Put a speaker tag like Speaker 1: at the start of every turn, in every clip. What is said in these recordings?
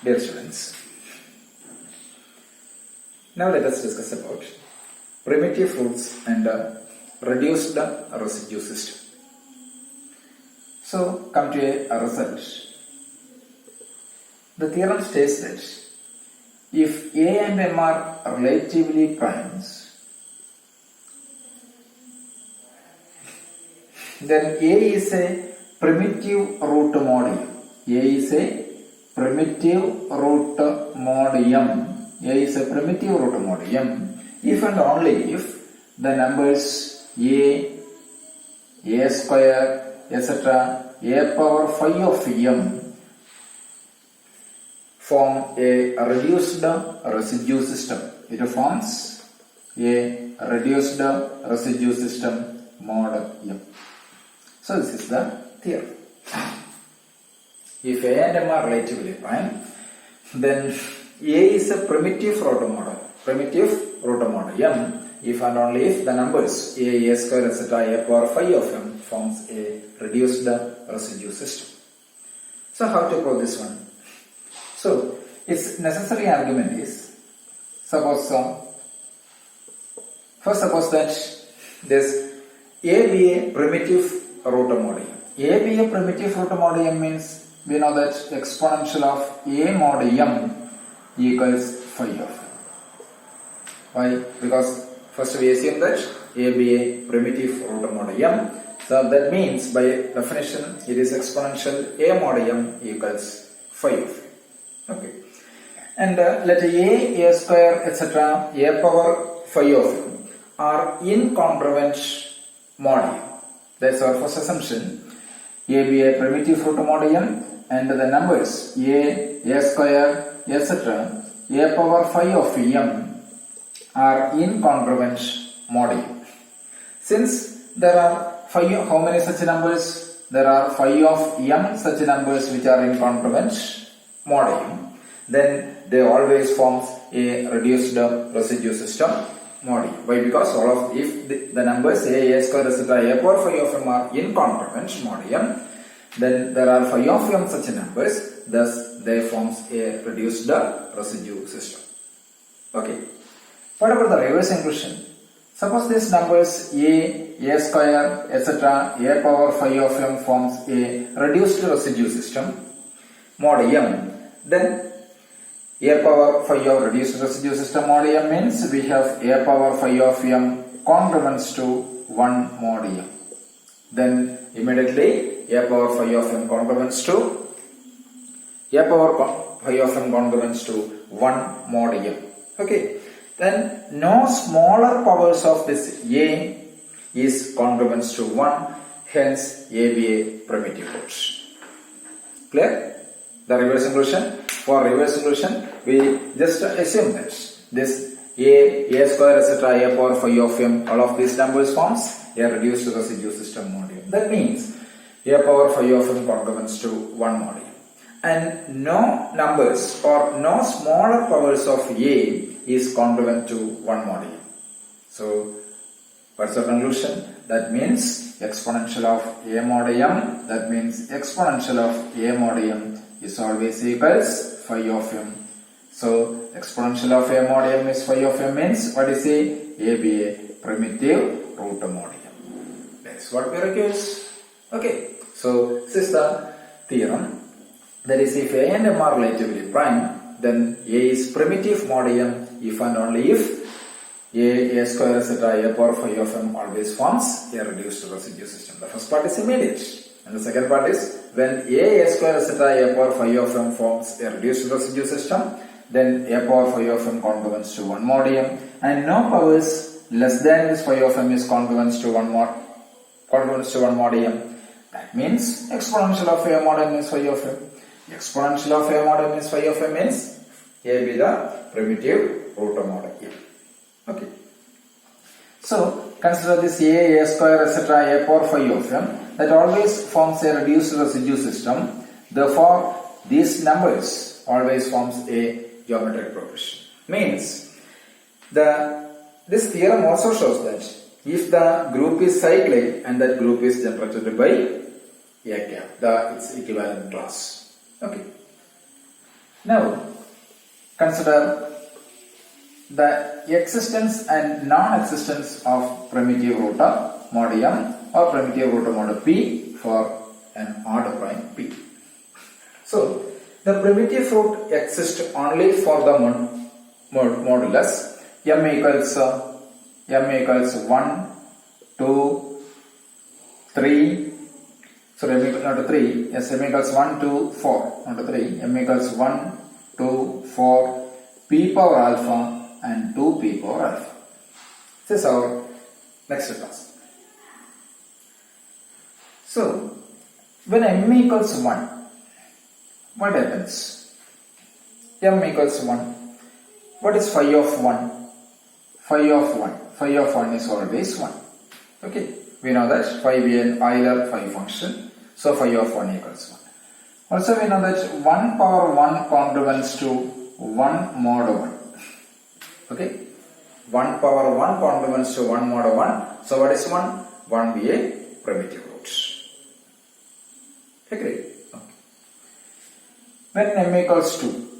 Speaker 1: Dear students, now let us discuss about primitive roots and reduced residue system. So, come to a result. The theorem states that if A and M are relatively primes, then A is a primitive root modium. A is a primitive root modium. A is a primitive root modium if and only if the numbers A square, etc., A power phi of m form a reduced residue system. It forms a reduced residue system mod m. So this is the theorem. If A and M are relatively prime, then A is a primitive root model. Primitive root model m if and only if the numbers A square, etc., A power phi of m forms a reduced residue system. So how to prove this one? So its necessary argument is, suppose that this A be a primitive root modium. A be a primitive root modium means we know that exponential of A mod m equals phi of m. Why? Because first we assume that A be a primitive root mod m. So that means by definition it is exponential A mod m equals phi of m. Okay. And let A square, etc., A power phi of m are incongruent modium. That's our first assumption. A be a primitive root modium and the numbers A square, etc., A power phi of m are incongruent modium. Since there are phi, how many such numbers? There are phi of m such numbers which are incongruent modium. Then they always forms a reduced residue system modium. Why? Because all of if the numbers A square, etc., A power phi of m are incongruent modium, then there are phi of m such numbers, thus they forms a reduced residue system. Okay. What about the reverse inclusion? Suppose these numbers A square, etc., A power phi of m forms a reduced residue system modium, then A power phi of reduced residue system modium means we have A power phi of m congruence to 1 modium. Then immediately A power phi of m congruence to A power phi of m congruence to 1 modium. Okay. Then no smaller powers of this A is congruence to 1, hence A be a primitive root. Clear? The reverse inclusion. For reverse inclusion, we just assume that this A square, etc., A power phi of m, all of these numbers forms a reduced residue system modium. That means A power phi of m congruence to 1 modium. And no numbers or no smaller powers of A is congruent to 1 modium. So, what's the conclusion? That means exponential of A mod m, that means exponential of A mod m is always equals phi of m. So, exponential of A mod m is phi of m means what is A be a primitive root modium. That's what we require. Okay, so this is the theorem. That is, if A and M are relatively prime, then A is primitive modium if and only if A square, etc., A power phi of m always forms a reduced residue system. The first part is immediate. And the second part is when A square, etc., A power phi of m forms a reduced residue system, then A power phi of m congruence to 1 modium, and no powers less than this phi of m is congruence to 1 modium. That means exponential of A mod m is phi of m. Exponential of A mod m is phi of m means A be the primitive root mod m. Okay. So consider this A square, etc., A power phi of m that always forms a reduced residue system. Therefore, these numbers always forms a geometric progression. Means this theorem also shows that if the group is cyclic and that group is generated by A cap, its equivalent class. Okay. Now, consider the existence and non-existence of primitive root mod M or primitive root mod P for an odd prime P. So, the primitive root exists only for the modulus M equals 1, 2, 3. So M equals not 3. Yes, M equals 1, 2, 4. Not 3. M equals 1, 2, 4. P power alpha and 2p power alpha. This is our next task. So, when M equals 1, what happens? M equals 1. What is phi of 1? Phi of 1. Phi of 1 is always 1. Okay. We know that phi being Euler phi function. So, phi of 1 equals 1. Also, we know that 1 power 1 congruence to 1 mod 1. Okay. 1 power 1 congruence to 1 mod 1. So, what is 1? 1 be a primitive root. Agree? Okay. When M equals 2,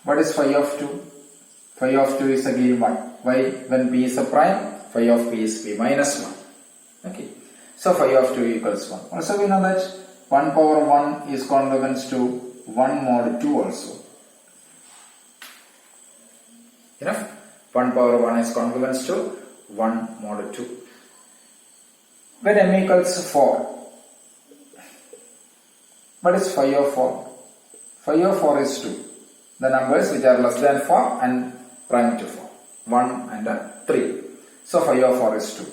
Speaker 1: what is phi of 2? Phi of 2 is again 1. Why? When P is a prime, phi of P is P minus 1. Okay. So, phi of 2 equals 1. Also, we know that 1 power 1 is congruence to 1 mod 2 also. Enough? 1 power 1 is congruence to 1 mod 2. When M equals 4, what is phi of 4? Phi of 4 is 2. The numbers which are less than 4 and prime to 4. 1 and 3. So, phi of 4 is 2.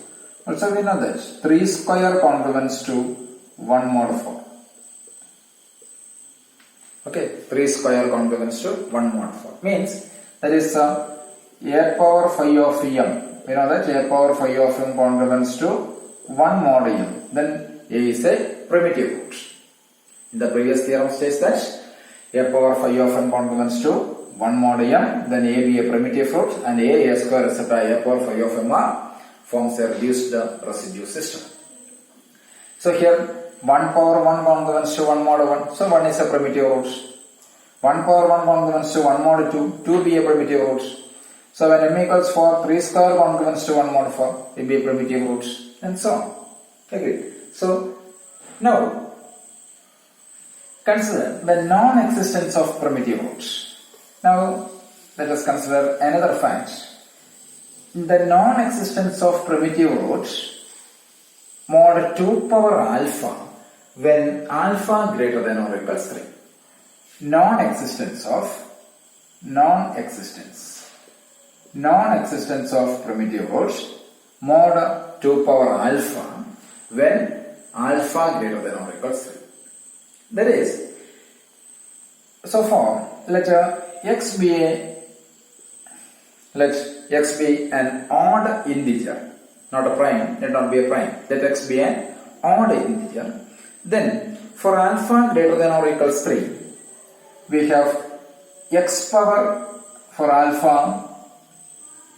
Speaker 1: Also, we know that 3 square congruence to 1 mod 4. Okay, 3 square congruence to 1 mod 4. Means that is a power phi of m. We know that a power phi of m congruence to 1 mod m. Then a is a primitive root. In the previous theorem says that a power phi of m congruence to 1 mod m, then a be a primitive root, and a square etc. a power phi of m forms a reduced residue system. So here 1 power 1 congruence to 1 mod 1, so 1 is a primitive root. 1 power 1 congruence to 1 mod 2, 2 be a primitive root. So when m equals 4, 3 square congruence to 1 mod 4, it be a primitive root, and so on. Agreed. So now consider the non-existence of primitive roots. Now let us consider another fact. The non-existence of primitive roots mod 2 power alpha when alpha greater than or equals 3. Non-existence of primitive roots mod 2 power alpha when alpha greater than or equals 3. That is, so far let x be an odd integer, not a prime, let not be a prime, let x be an odd integer. Then for alpha greater than or equals 3, we have x power for alpha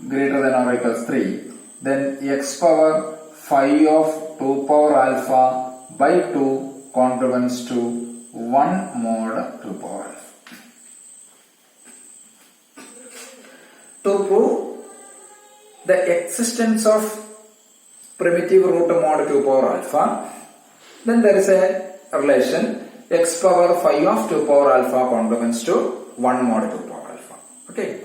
Speaker 1: greater than or equals 3, then x power phi of 2 power alpha by 2 congruence to 1 mod 2 power alpha. To prove the existence of primitive root mod 2 power alpha, then there is a relation x power phi of 2 power alpha congruence to 1 mod 2 power alpha. Okay.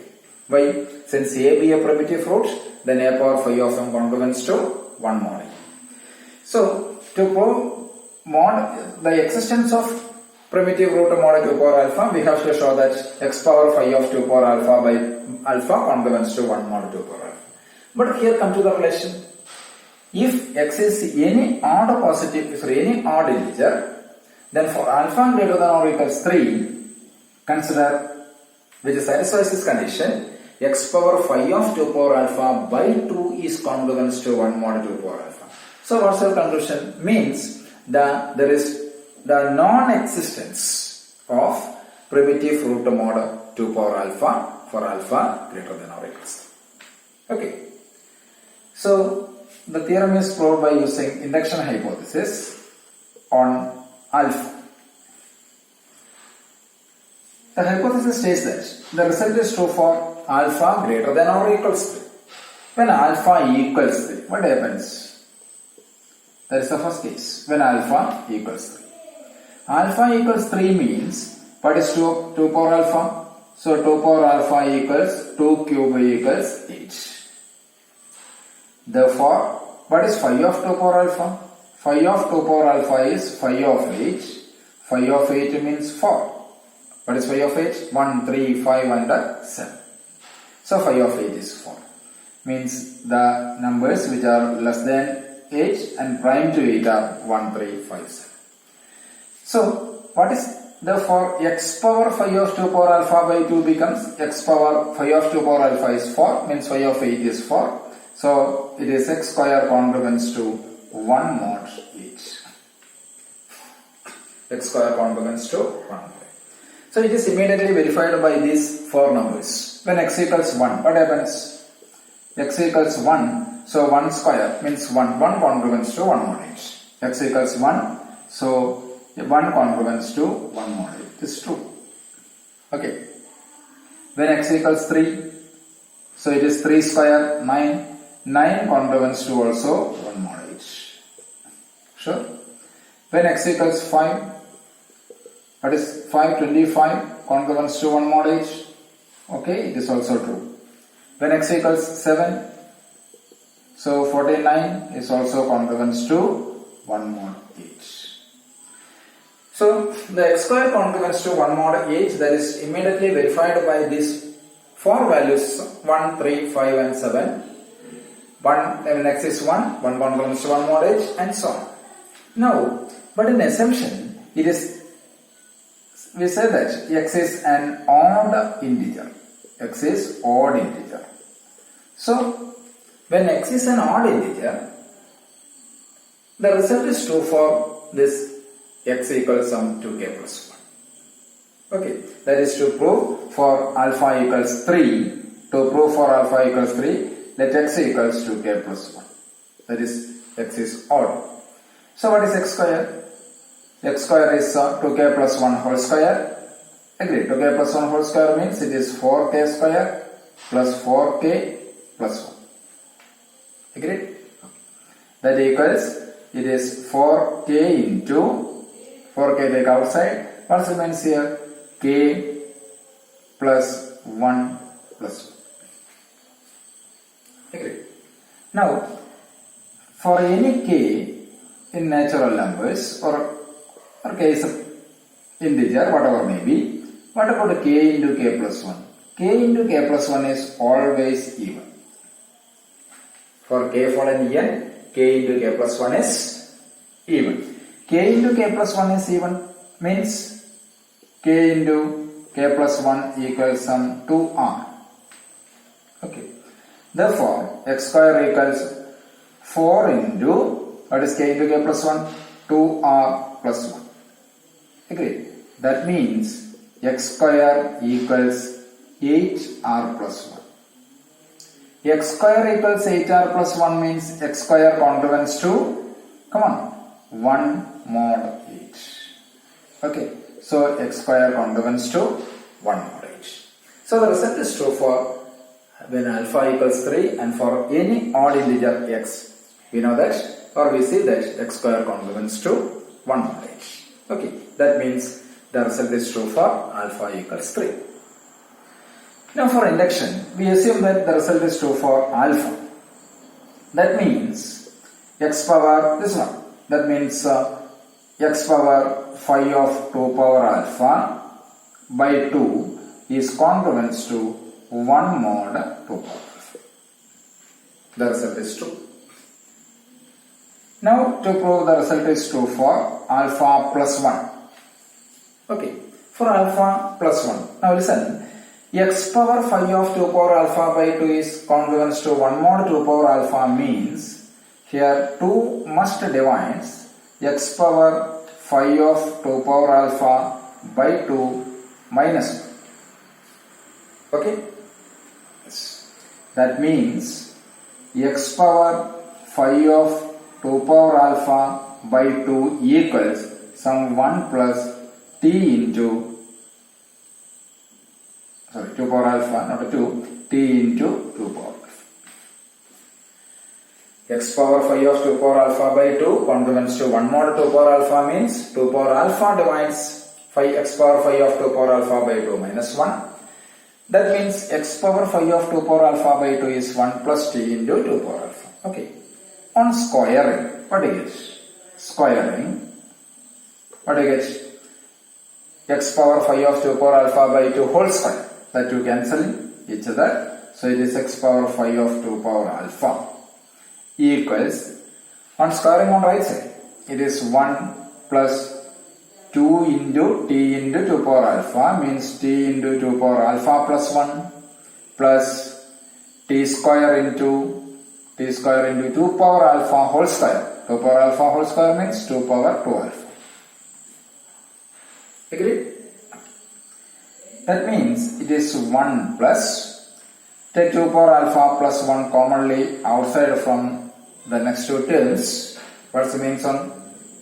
Speaker 1: Why? Since a be a primitive root, then a power phi of m congruence to 1 mod a. So, to prove the existence of primitive root mod 2 power alpha, we have to show that x power phi of 2 power alpha by alpha congruence to 1 mod 2 power alpha. But here come to the relation. If x is any odd integer, then for alpha greater than or equals 3, consider which satisfies this condition, x power phi of 2 power alpha by 2 is congruence to 1 mod 2 power alpha. So what's our conclusion? Means that there is the non-existence of primitive root mod 2 power alpha for alpha greater than or equals 3. Okay. So the theorem is proved by using induction hypothesis on alpha. The hypothesis says that the result is true for alpha greater than or equals 3. When alpha equals 3, what happens? That is the first case, when alpha equals 3. Alpha equals 3 means, what is 2 power alpha? So 2 power alpha equals 2 cube equals 8. Therefore, what is phi of 2 power alpha? Phi of 2 power alpha is phi of 8. Phi of 8 means 4. What is phi of 8? 1, 3, 5 and 7. So phi of 8 is 4. Means the numbers which are less than 8 and prime to 8 are 1, 3, 5, 7. So what is therefore x power phi of 2 power alpha by 2 becomes x power phi of 2 power alpha is 4, means phi of 8 is 4. So it is x square congruence to 1 mod 8. X square congruence to 1 mod. So it is immediately verified by these 4 numbers. When x equals 1, what happens? X equals 1, so 1 square means 1 congruence to 1 mod 8. X equals 1, so 1 congruence to 1 mod 8. This is true. Okay. When x equals 3, so it is 3 square 9. 9 congruence to also 1 mod 8. Sure. When x equals 5, what is 525 congruence to 1 mod 8? Okay, it is also true. When x equals 7, so 49 is also congruence to 1 mod 8. So the x square congruence to 1 mod 8, that is immediately verified by these 4 values 1, 3, 5 and 7. 1 when x is 1 congruence to 1 mod 8 and so on. Now, but in assumption, it is, we say that x is an odd integer. X is odd integer. So, when x is an odd integer, the result is true for this x equals some 2k plus 1. Okay, that is to prove for alpha equals 3. To prove for alpha equals 3, let x equals 2k plus 1. That is, x is odd. So what is x square? X square is 2k plus 1 whole square. Agreed. 2k plus 1 whole square means it is 4k square plus 4k plus 1. Agreed? That equals, it is 4k into 4k take outside. What remains here? K plus 1 plus 1. Agreed. Now, for any k in natural numbers or case of integer, whatever may be, what about k into k plus 1? K into k plus 1 is always even. For k fallen n, k into k plus 1 is even. K into k plus 1 is even means k into k plus 1 equals some 2r. Okay. Therefore, x square equals 4 into, what is k into k plus 1? 2r plus 1. Agreed. That means x square equals 8r plus 1. X square equals 8r plus 1 means x square congruence to, come on, 1 mod 8. Okay. So x square congruence to 1 mod 8. So the result is true for when alpha equals 3 and for any odd integer x. We know that, or we see that x square congruence to 1 mod 8. Okay. That means the result is true for alpha equals 3. Now for induction, we assume that the result is true for alpha. That means x power, this one, that means x power phi of 2 power alpha by 2 is congruence to 1 mod 2 power alpha. The result is true. Now to prove the result is true for alpha plus 1. Okay, for alpha plus 1. Now listen, x power phi of 2 power alpha by 2 is congruence to 1 mod 2 power alpha means here 2 must divides x power phi of 2 power alpha by 2 minus 1. Okay? Yes. That means x power phi of 2 power alpha by 2 equals some 1 plus t into power alpha, not 2, t into 2 power alpha. X power phi of 2 power alpha by 2 complements to 1 mod 2 power alpha means 2 power alpha divides phi x power phi of 2 power alpha by 2 minus 1. That means x power phi of 2 power alpha by 2 is 1 plus t into 2 power alpha. Okay. On squaring, what do you get? Squaring, what do you get? X power phi of 2 power alpha by 2 whole square. That two cancel each other. So it is x power phi of 2 power alpha equals, on squaring on right side, it is 1 plus 2 into t into 2 power alpha means t into 2 power alpha plus 1 plus t square into 2 power alpha whole square. 2 power alpha whole square means 2 power 2 alpha. Agreed? That means it is 1 plus, take 2 power alpha plus 1 commonly outside from the next two terms. What's the means on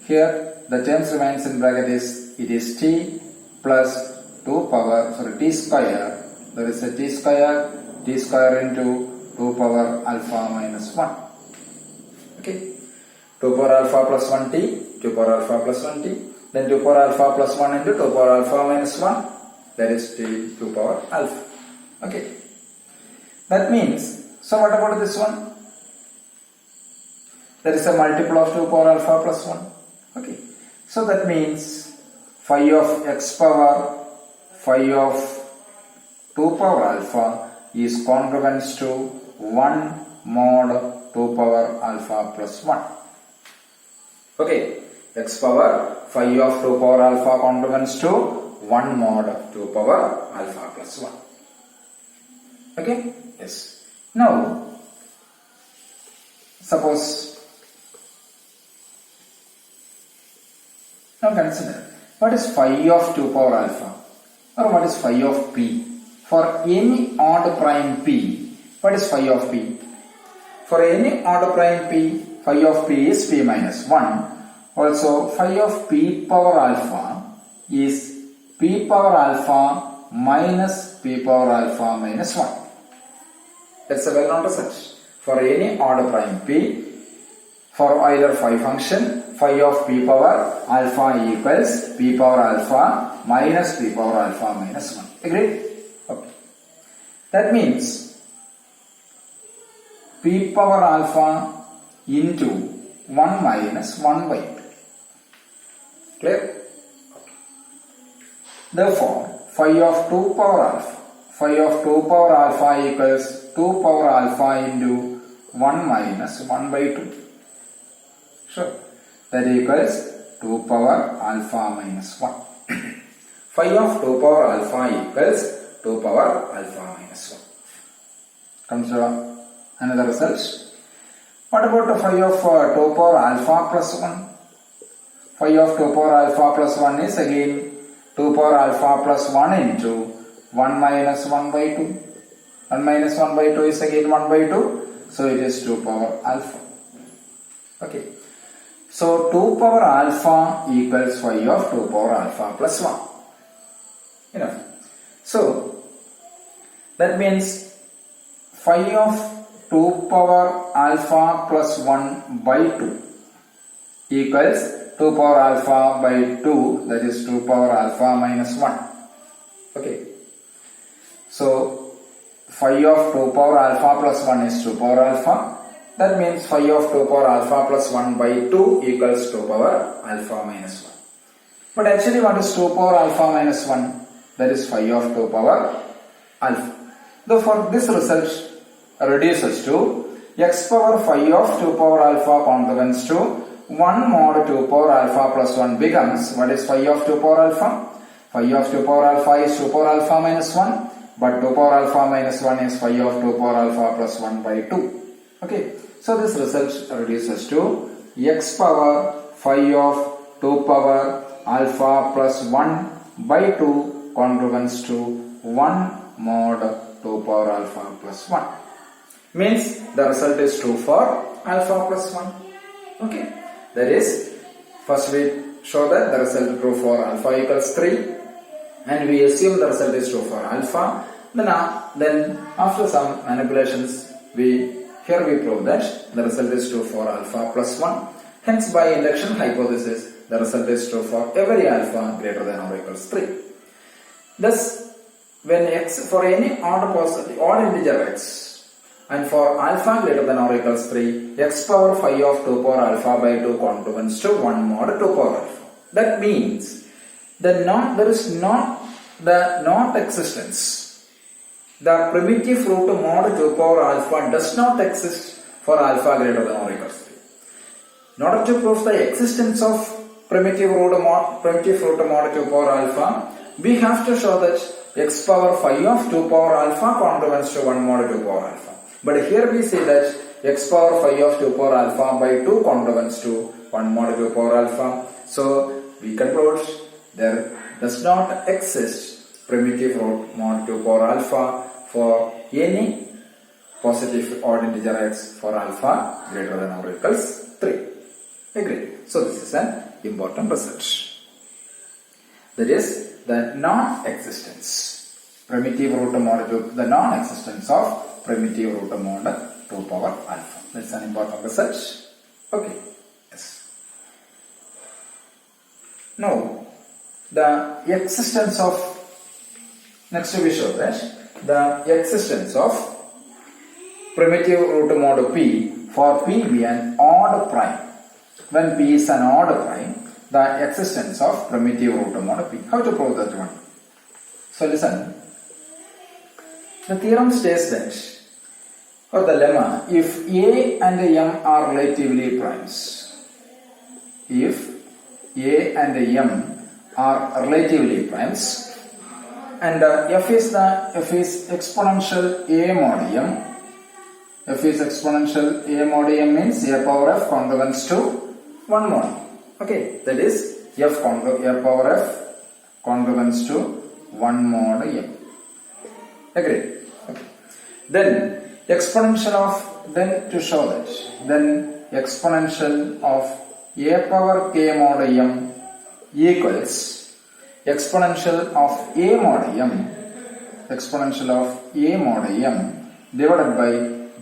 Speaker 1: here? The terms remains in bracket is, it is t plus 2 power, t square, there is a t square into 2 power alpha minus 1. Okay. 2 power alpha plus 1t, 2 power alpha plus 1t, then 2 power alpha plus 1 into 2 power alpha minus 1, that is t 2 power alpha. Okay. That means, so what about this one? There is a multiple of 2 power alpha plus 1. Okay. So that means phi of x power phi of 2 power alpha is congruent to 1 mod 2 power alpha plus 1. Okay. X power phi of 2 power alpha congruent to 1 mod 2 power alpha plus 1. Okay. Yes. Now, suppose, now consider, what is phi of 2 power alpha or what is phi of p? For any odd prime p, what is phi of p? For any odd prime p, phi of p is p minus 1. Also, phi of p power alpha is p power alpha minus p power alpha minus 1. That's a well-known result. For any odd prime p, for either phi function, phi of p power alpha equals p power alpha minus p power alpha minus 1. Agreed? Okay. That means p power alpha into 1 minus 1 by 2. Clear? Okay. Therefore, phi of 2 power alpha equals 2 power alpha into 1 minus 1 by 2. Sure. That equals 2 power alpha minus 1. Phi of 2 power alpha equals 2 power alpha minus 1. Comes to another result. What about the phi of 2 power alpha plus 1? Phi of 2 power alpha plus 1 is again 2 power alpha plus 1 into 1 minus 1 by 2. 1 minus 1 by 2 is again 1 by 2. So it is 2 power alpha. Okay. So 2 power alpha equals phi of 2 power alpha plus 1. Enough. So that means phi of 2 power alpha plus 1 by 2 equals 2 power alpha by 2, that is 2 power alpha minus 1. Okay. So phi of 2 power alpha plus 1 is 2 power alpha. That means phi of 2 power alpha plus 1 by 2 equals 2 power alpha minus 1. But actually what is 2 power alpha minus 1? That is phi of 2 power alpha. Therefore this result reduces to x power phi of 2 power alpha congruents to 1 mod 2 power alpha plus 1 becomes, what is phi of 2 power alpha? Phi of 2 power alpha is 2 power alpha minus 1. But 2 power alpha minus 1 is phi of 2 power alpha plus 1 by 2. Okay. So this result reduces to x power phi of 2 power alpha plus 1 by 2 congruents to 1 mod 2 power alpha plus 1. Means the result is true for alpha plus 1. Okay. That is, first we show that the result true for alpha equals 3. And we assume the result is true for alpha. Then after some manipulations, we prove that the result is true for alpha plus 1. Hence, by induction hypothesis, the result is true for every alpha greater than or equals 3. Thus, when x for any odd integer x and for alpha greater than or equals 3, x power phi of 2 power alpha by 2 contributes to 1 mod 2 power alpha. That means there is not the not existence. The primitive root mod 2 power alpha does not exist for alpha greater than or equals 3. In order to prove the existence of primitive root mod 2 power alpha, we have to show that x power phi of 2 power alpha contributes to 1 mod 2 power alpha. But here we see that x power phi of 2 power alpha by 2 contributes to 1 mod 2 power alpha. So we conclude there does not exist primitive root mod 2 power alpha for any positive odd integer x for alpha greater than or equals 3. Agreed. So this is an important result. That is the non-existence. Primitive root mod 2, the non-existence of primitive root mod 2 power alpha. That's an important result. Okay. Yes. Now, the existence of, next we show that the existence of primitive root mod p for p be an odd prime. When p is an odd prime, the existence of primitive root mod p. How to prove that one? So listen. The theorem states that, or the lemma, if a and m are relatively primes, if a and m are relatively primes, and f is exponential a mod m. F is exponential a mod m means a power f congruence to 1 mod. Okay, that is f power f congruence to 1 mod m. Agreed. Okay. Then exponential of, then to show that, then exponential of a power k mod m equals exponential of a mod m, exponential of a mod m divided by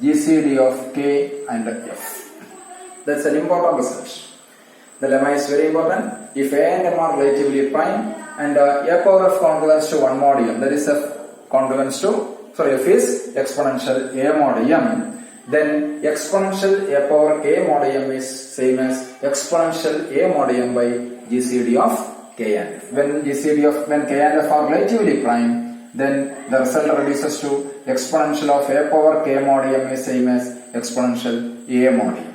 Speaker 1: GCD of k and f. That's an important result. The lemma is very important. If a and m are relatively prime and a power f congruence to 1 mod m, that is f congruence to, f is exponential a mod m, then exponential a power k mod m is same as exponential a mod m by GCD of k and f. When k and f are relatively prime, then the result reduces to exponential of a power k mod m is same as exponential a mod m.